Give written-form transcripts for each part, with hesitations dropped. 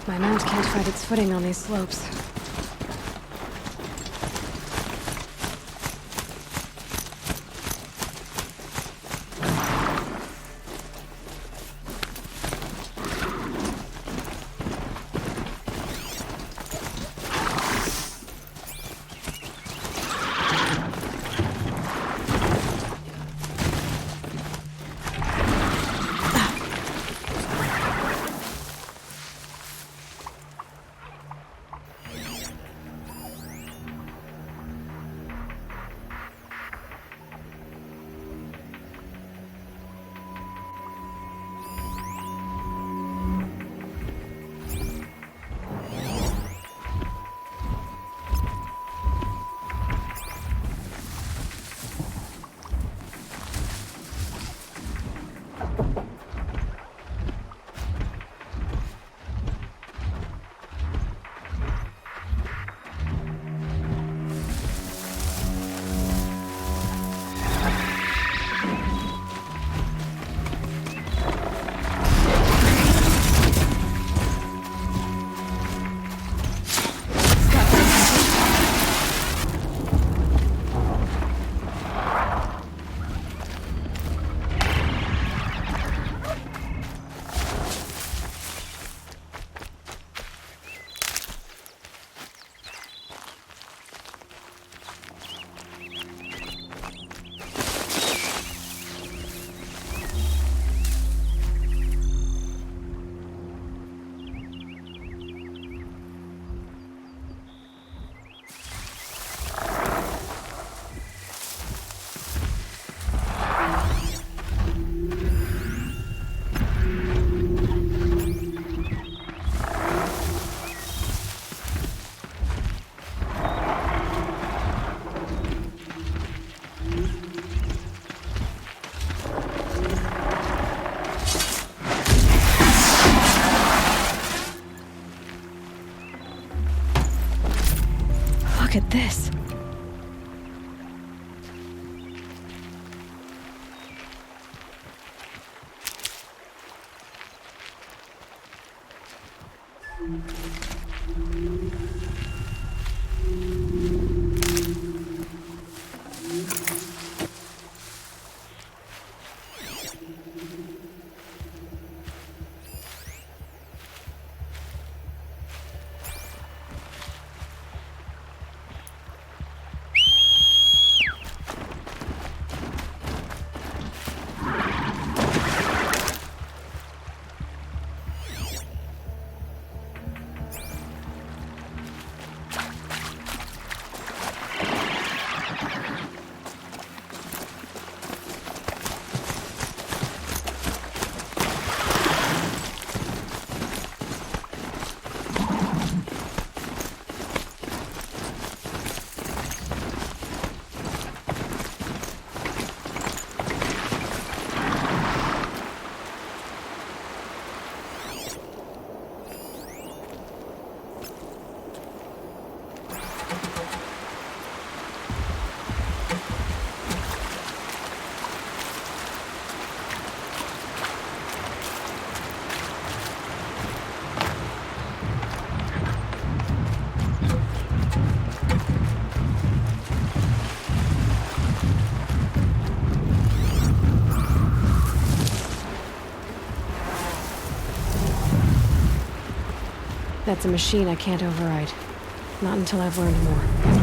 My mount can't find its footing on these slopes. Look at this. That's a machine I can't override. Not until I've learned more.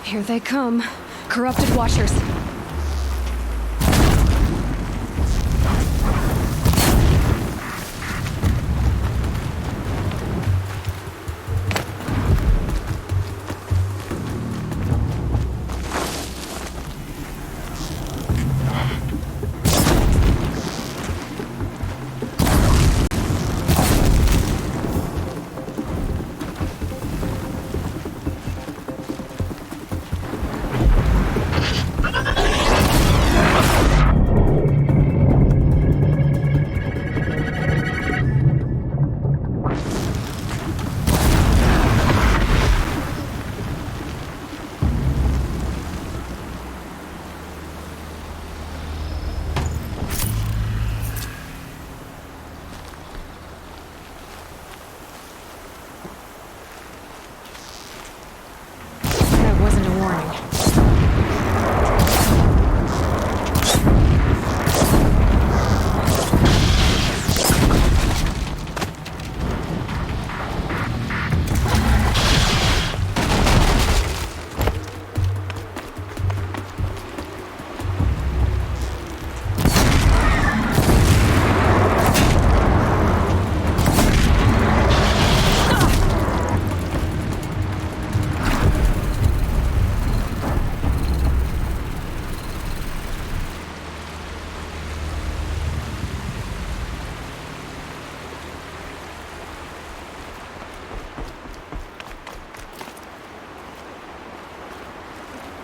Here they come. Corrupted Watchers. That wasn't a warning.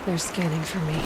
They're scanning for me.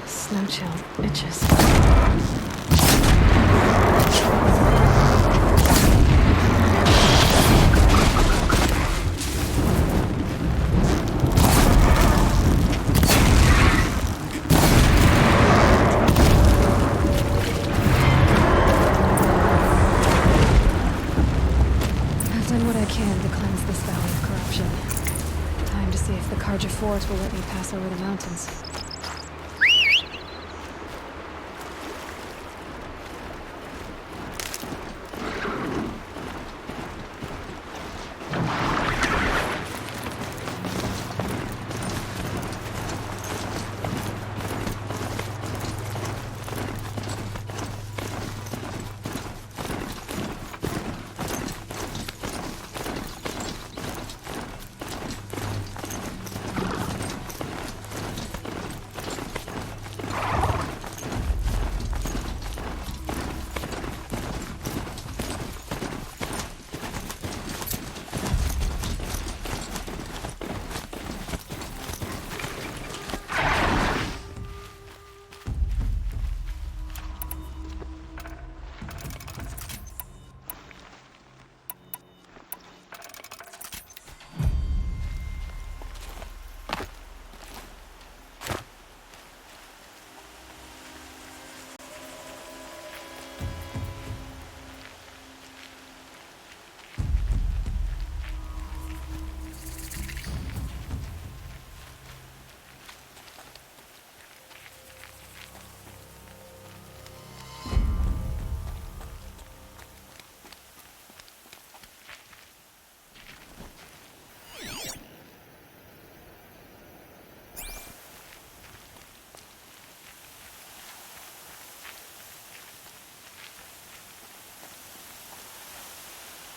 Snow chill itches. I've done what I can to cleanse this valley of corruption. Time to see if the Carja Force will let me pass over the mountains.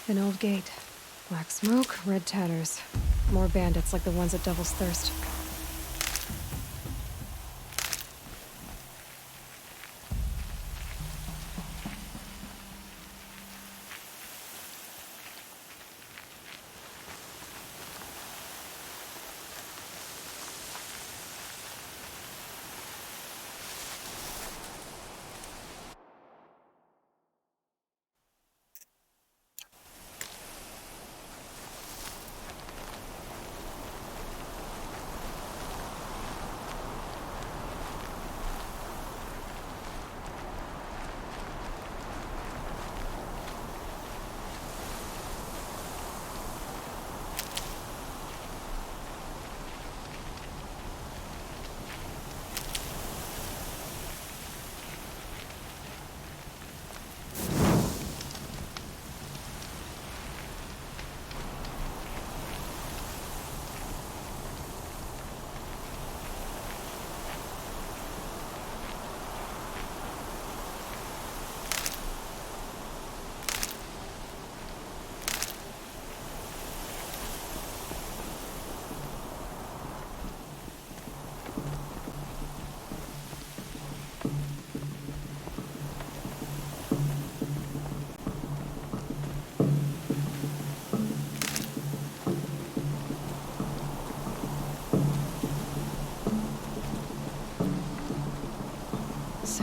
An old gate. Black smoke, red tatters. More bandits like the ones at Devil's Thirst.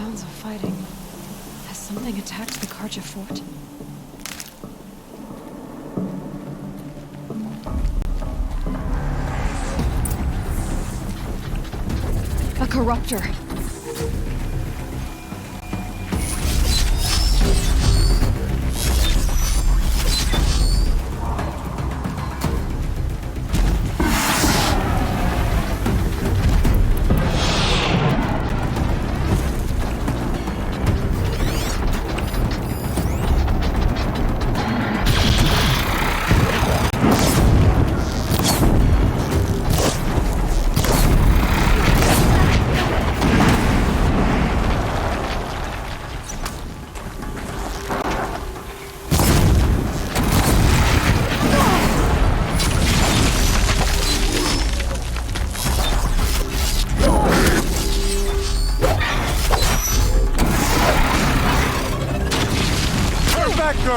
Sounds of fighting. Has something attacked the Karja fort? A corruptor!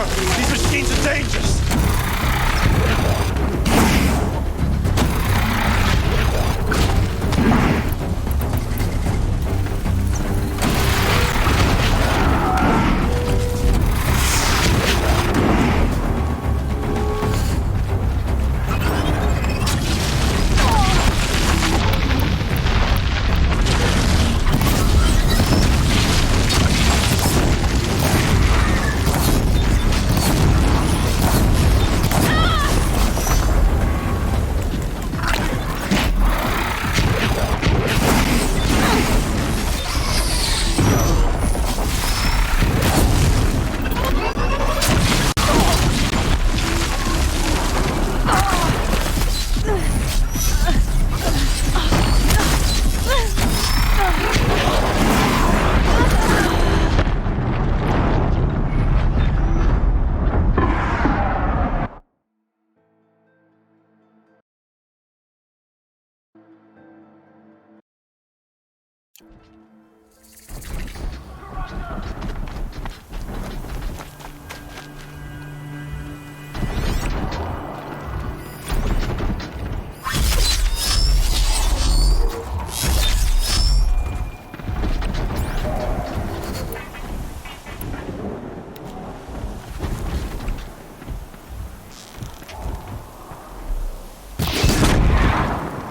These machines are dangerous!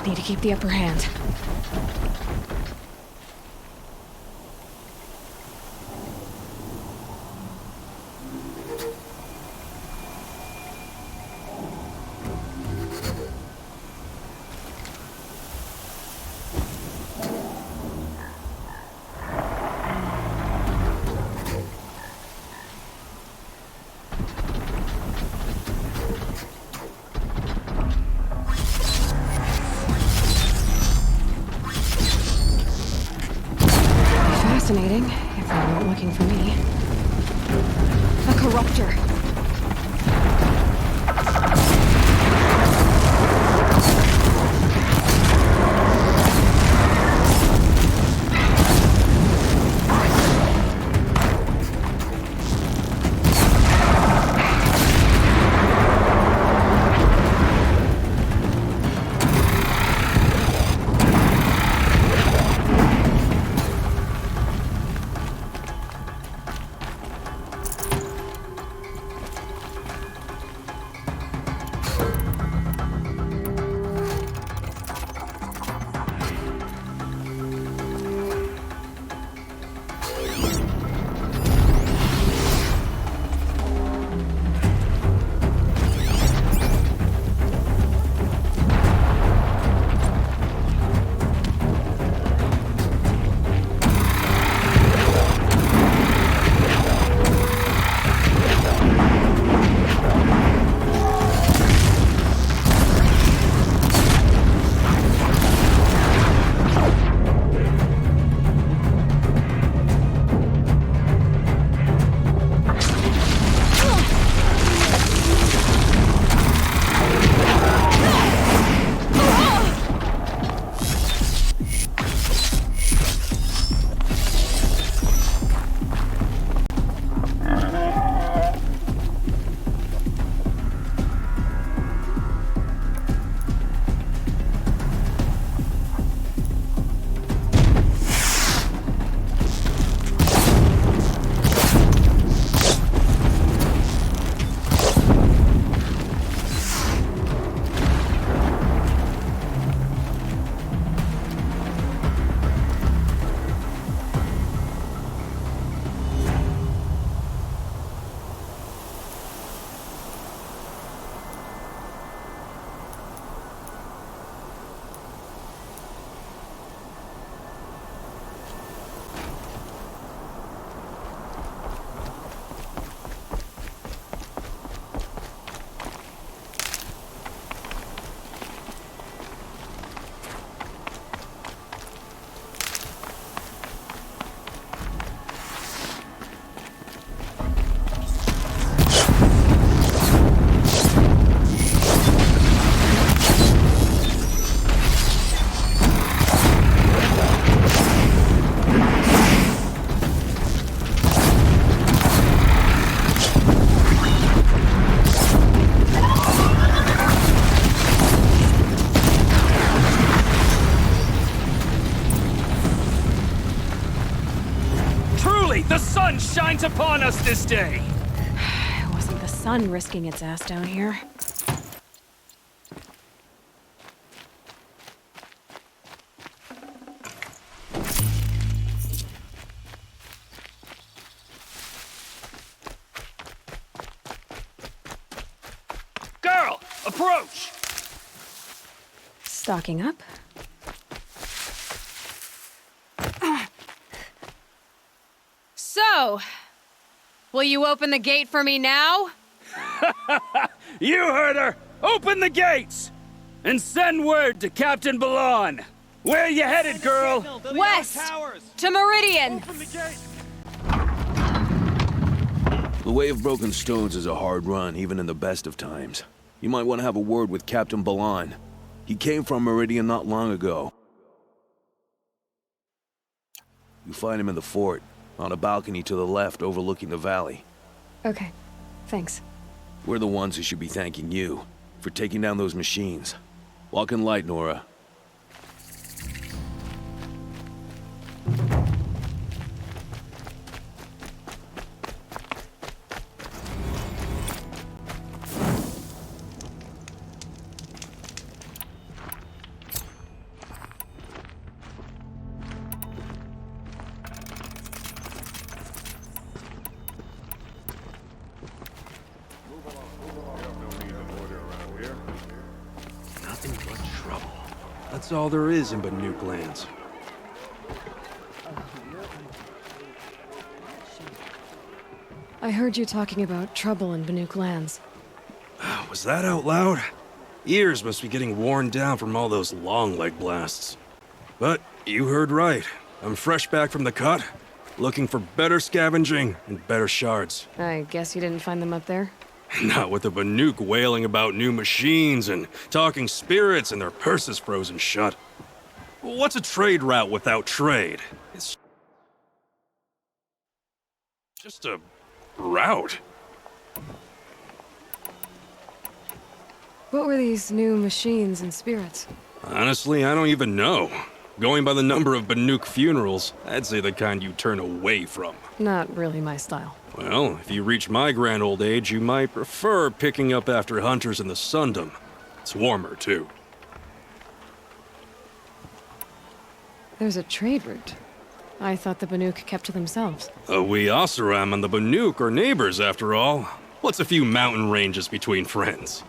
Need to keep the upper hand. shines upon us this day. It wasn't the sun risking its ass down here. Girl, approach! Stocking up? So, will you open the gate for me now? You heard her! Open the gates! And send word to Captain Balon. Where you headed, girl? West! To Meridian! The Way of Broken Stones is a hard run, even in the best of times. You might want to have a word with Captain Balon. He came from Meridian not long ago. You find him in the fort, on a balcony to the left overlooking the valley. Okay, thanks. We're the ones who should be thanking you for taking down those machines. Walk in light, Nora. Nothing but trouble. That's all there is in Banuk lands. I heard you talking about trouble in Banuk lands. Was that out loud? Ears must be getting worn down from all those long leg blasts. But you heard right. I'm fresh back from the cut, looking for better scavenging and better shards. I guess you didn't find them up there? Not with the Banuk wailing about new machines and talking spirits and their purses frozen shut. What's a trade route without trade? It's just a route. What were these new machines and spirits? Honestly, I don't even know. Going by the number of Banuk funerals, I'd say the kind you turn away from. Not really my style. Well, if you reach my grand old age, you might prefer picking up after hunters in the Sundom. It's warmer, too. There's a trade route. I thought the Banuk kept to themselves. We Oseram and the Banuk are neighbors, after all. What's a few mountain ranges between friends?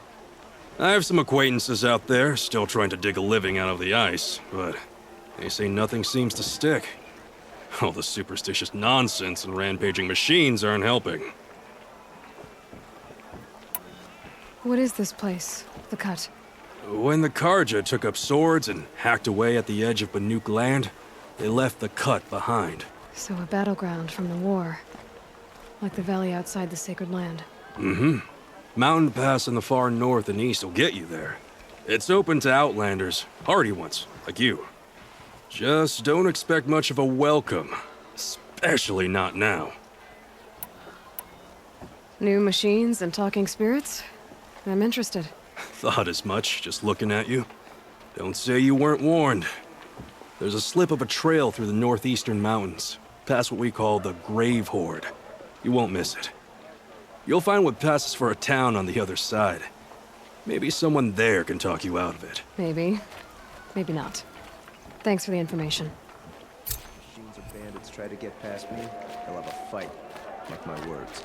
I have some acquaintances out there, still trying to dig a living out of the ice, but they say nothing seems to stick. All the superstitious nonsense and rampaging machines aren't helping. What is this place? The Cut? When the Karja took up swords and hacked away at the edge of Banuk land, they left the Cut behind. So a battleground from the war. Like the valley outside the Sacred Land. Mm-hmm. Mountain Pass in the far north and east will get you there. It's open to outlanders, hardy ones, like you. Just don't expect much of a welcome, especially not now. New machines and talking spirits? I'm interested. Thought as much, just looking at you. Don't say you weren't warned. There's a slip of a trail through the northeastern mountains, past what we call the Grave Horde. You won't miss it. You'll find what passes for a town on the other side. Maybe someone there can talk you out of it. Maybe. Maybe not. Thanks for the information. Machines or bandits try to get past me, they'll have a fight. Mark my words.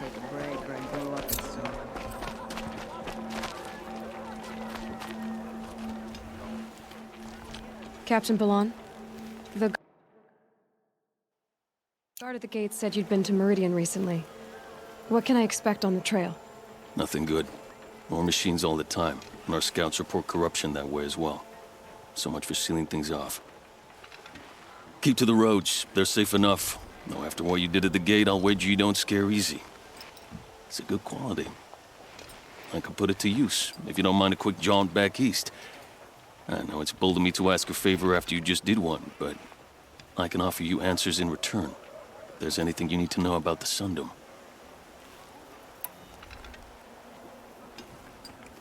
take a break or I blow up in soon. Captain Ballon? The guard at the gate said you'd been to Meridian recently. What can I expect on the trail? Nothing good. More machines all the time, and our scouts report corruption that way as well. So much for sealing things off. Keep to the roads. They're safe enough. Though after what you did at the gate, I'll wager you don't scare easy. It's a good quality. I could put it to use, if you don't mind a quick jaunt back east. I know it's bold of me to ask a favor after you just did one, but I can offer you answers in return. If there's anything you need to know about the Sundom.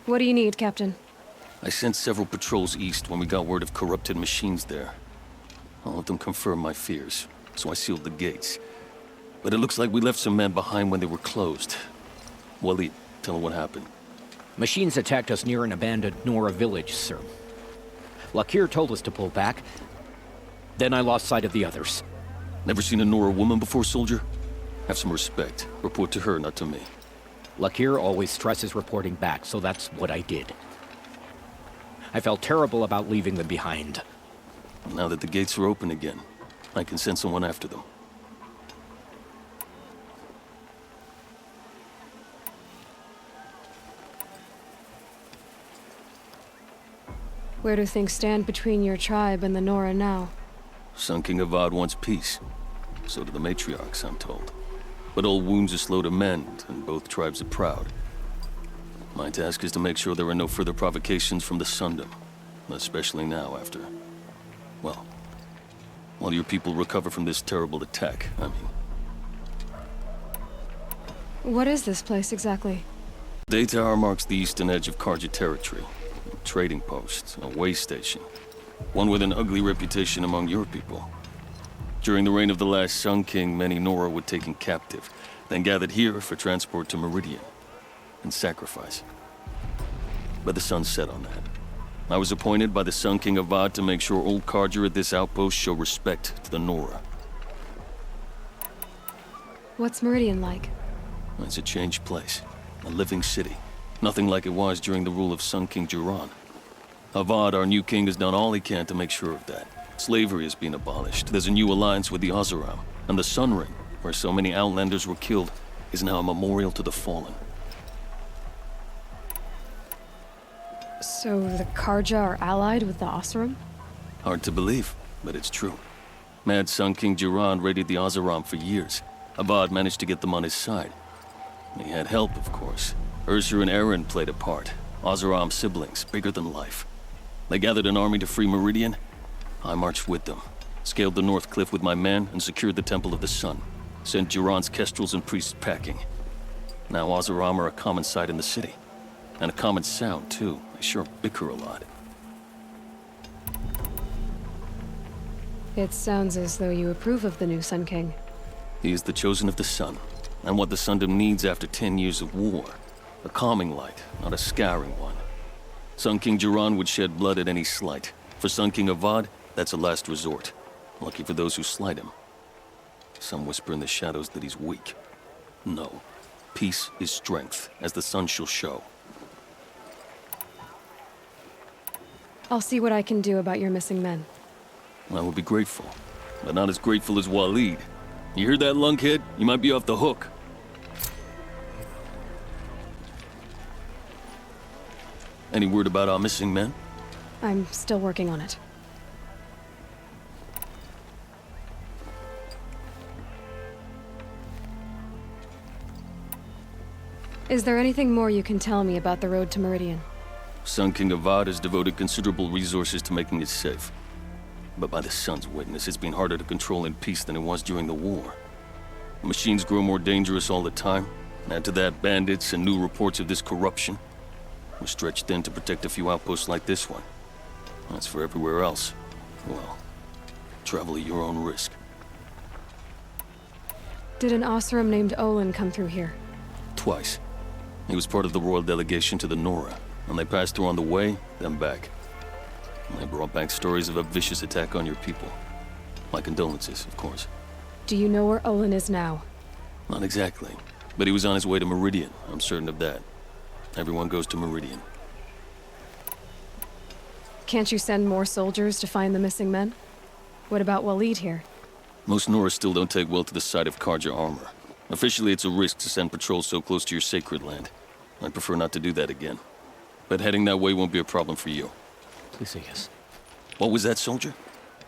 What do you need, Captain? I sent several patrols east when we got word of corrupted machines there. All of them confirmed my fears, so I sealed the gates. But it looks like we left some men behind when they were closed. Waleed, tell them what happened. Machines attacked us near an abandoned Nora village, sir. Lakir told us to pull back. Then I lost sight of the others. Never seen a Nora woman before, soldier? Have some respect. Report to her, not to me. Lakir always stresses reporting back, so that's what I did. I felt terrible about leaving them behind. Now that the gates are open again, I can send someone after them. Where do things stand between your tribe and the Nora now? Sun King Avad wants peace. So do the matriarchs, I'm told. But old wounds are slow to mend, and both tribes are proud. My task is to make sure there are no further provocations from the Sundom. Especially now after... well... while your people recover from this terrible attack, I mean. What is this place exactly? Day Tower marks the eastern edge of Karja territory. A trading post, a way station. One with an ugly reputation among your people. During the reign of the last Sun King, many Nora were taken captive, then gathered here for transport to Meridian, and sacrifice. But the sun set on that. I was appointed by the Sun King Avad to make sure old Karja at this outpost show respect to the Nora. What's Meridian like? It's a changed place. A living city. Nothing like it was during the rule of Sun King Jiran. Avad, our new king, has done all he can to make sure of that. Slavery has been abolished. There's a new alliance with the Oseram. And the Sun Ring, where so many Outlanders were killed, is now a memorial to the fallen. So the Karja are allied with the Oseram? Hard to believe, but it's true. Mad Sun King Jiran raided the Oseram for years. Avad managed to get them on his side. He had help, of course. Ursur and Eren played a part. Oseram siblings, bigger than life. They gathered an army to free Meridian. I marched with them, scaled the North Cliff with my men, and secured the Temple of the Sun. Sent Jiran's kestrels and priests packing. Now Oseram are a common sight in the city. And a common sound, too. They sure bicker a lot. It sounds as though you approve of the new Sun King. He is the chosen of the Sun, and what the Sundom needs after 10 years of war. A calming light, not a scouring one. Sun King Jiran would shed blood at any slight. For Sun King Avad, that's a last resort. Lucky for those who slight him. Some whisper in the shadows that he's weak. No. Peace is strength, as the sun shall show. I'll see what I can do about your missing men. I will be grateful, but not as grateful as Waleed. You hear that, lunkhead? You might be off the hook. Any word about our missing men? I'm still working on it. Is there anything more you can tell me about the road to Meridian? Sun King Avad has devoted considerable resources to making it safe. But by the sun's witness, it's been harder to control in peace than it was during the war. Machines grow more dangerous all the time. Add to that bandits and new reports of this corruption. We're stretched thin to protect a few outposts like this one. As for everywhere else, well, travel at your own risk. Did an Oseram named Olin come through here? Twice. He was part of the royal delegation to the Nora, and they passed through on the way, then back. And they brought back stories of a vicious attack on your people. My condolences, of course. Do you know where Olin is now? Not exactly. But he was on his way to Meridian, I'm certain of that. Everyone goes to Meridian. Can't you send more soldiers to find the missing men? What about Waleed here? Most Norris still don't take well to the sight of Carja armor. Officially, it's a risk to send patrols so close to your sacred land. I'd prefer not to do that again. But heading that way won't be a problem for you. Please say yes. What was that, soldier?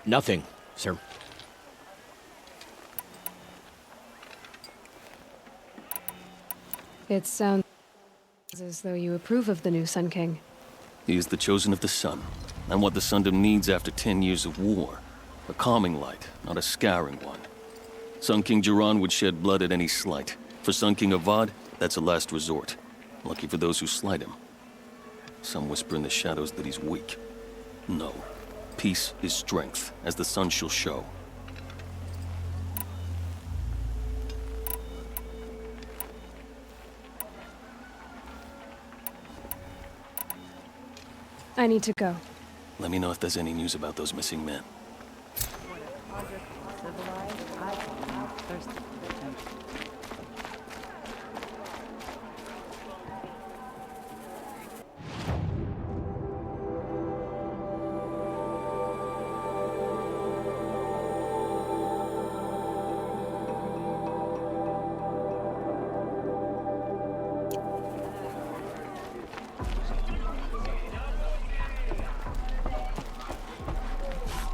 Nothing, sir. It sounds as though you approve of the new Sun King. He is the chosen of the sun, and what the Sundom needs after 10 years of war. A calming light, not a scouring one. Sun King Jiran would shed blood at any slight. For Sun King Avad, that's a last resort. Lucky for those who slight him. Some whisper in the shadows that he's weak. No. Peace is strength, as the sun shall show. I need to go. Let me know if there's any news about those missing men.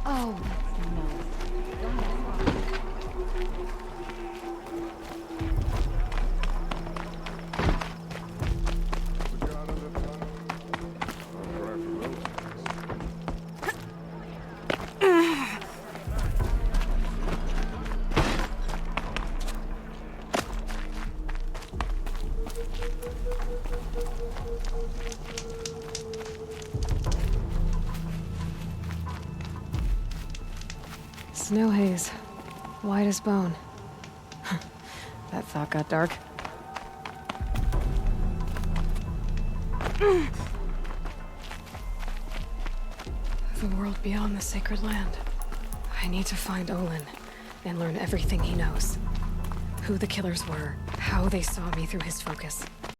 Oh, snow haze. White as bone. That thought got dark. The world beyond the sacred land. I need to find Olin and learn everything he knows. Who the killers were, how they saw me through his focus.